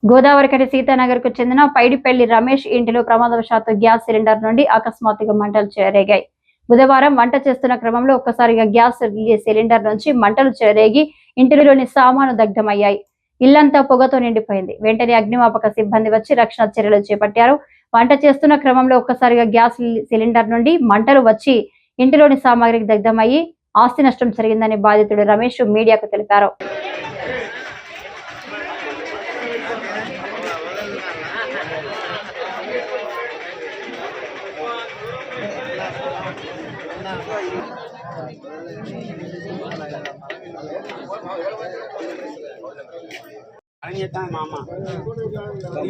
గోదావరికని సీతానగర్ కు చెందిన పైడిపల్లి రమేష్ ఇంటిలో ప్రమాదవశాత్తు గ్యాస్ సిలిండర్ నుండి అకస్మాత్తుగా మంటలు చెలరేగాయి. బుధవారం వంట చేస్తున్న క్రమంలో ఒక్కసారిగా గ్యాస్ సిలిండర్ నుంచి మంటలు చెలరేగి ఇంటిలోని సామాను దగ్ధమయ్యాయి. ఇల్లంతా పొగతో నిండిపోయింది. వెంటనే అగ్నిమాపక సిబ్బంది వచ్చి రక్షణ చర్యలు చేపట్టారు. వంట చేస్తున్న క్రమంలో ఒక్కసారిగా గ్యాస్ సిలిండర్ నుండి మంటలు వచ్చి ఇంటిలోని సామాగ్రికి దగ్ధమయ్యి ఆస్తి నష్టం జరిగిందని బాధితుడు రమేష్ మీడియాకు తెలిపారు. మా అమ్మ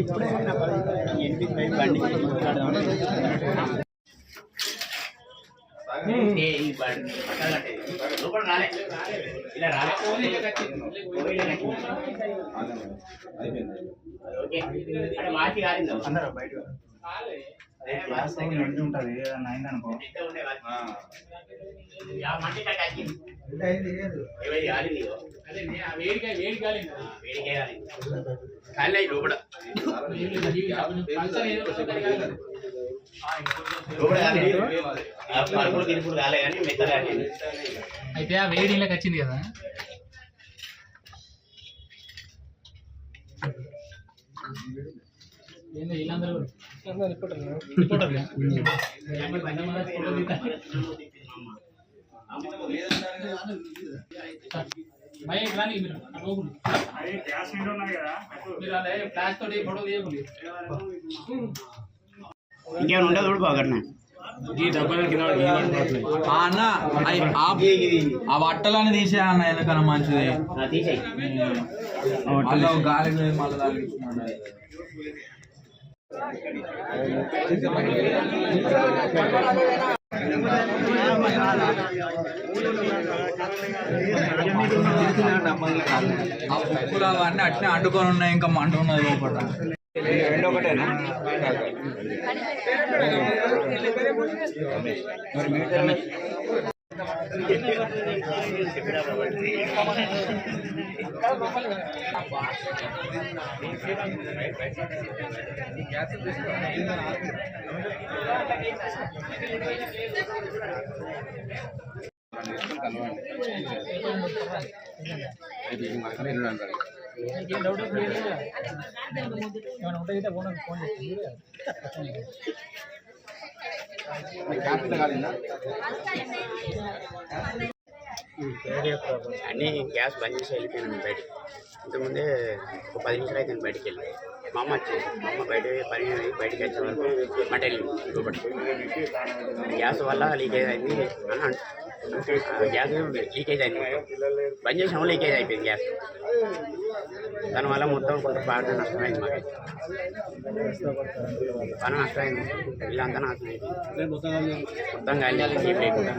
ఇప్పుడే ఎంపీ బండి ఇలా మార్చి కాలిందో అందరూ బయట ఉంటుంది అయిందనుకో అయితే ఆ వేడి ఇళ్ళకి వచ్చింది కదా. వీళ్ళందరూ ఇంకేమైనా ఉండదు చూడు బాగా అన్న ఆ బట్టలని తీసే అన్న ఎందుకన్నా మంచిది గాలి మళ్ళీ ఆ పుక్కులు అవన్నీ అట్నే అంటుకొని ఉన్నాయి. ఇంకా మంట ఉన్నది లోపల. రెండో ఒకటేనా అన్నీ గ్యాస్ బంద్ చేసి వెళ్ళిపోయినాను బయటికి. ఇంతకుముందే ఒక 10 నిమిషాలు అయితే నేను బయటికి వెళ్ళి మా అమ్మ వచ్చేది. మా అమ్మ బయటికి వచ్చే వరకు మంట వెళ్ళింది లోపలికి. గ్యాస్ వల్ల లీకేజ్ అయింది అని గ్యాస్ లీకేజ్ అయింది. బంద్ చేసినాము లీకేజ్ అయిపోయింది గ్యాస్. దానివల్ల మొత్తం కొంత బాగా నష్టమైంది. మాకైతే బాగా నష్టమైంది. ఇల్లంతా నాశనం అయిపోయింది. మొత్తం కాలేదు ఏం లేకుండా.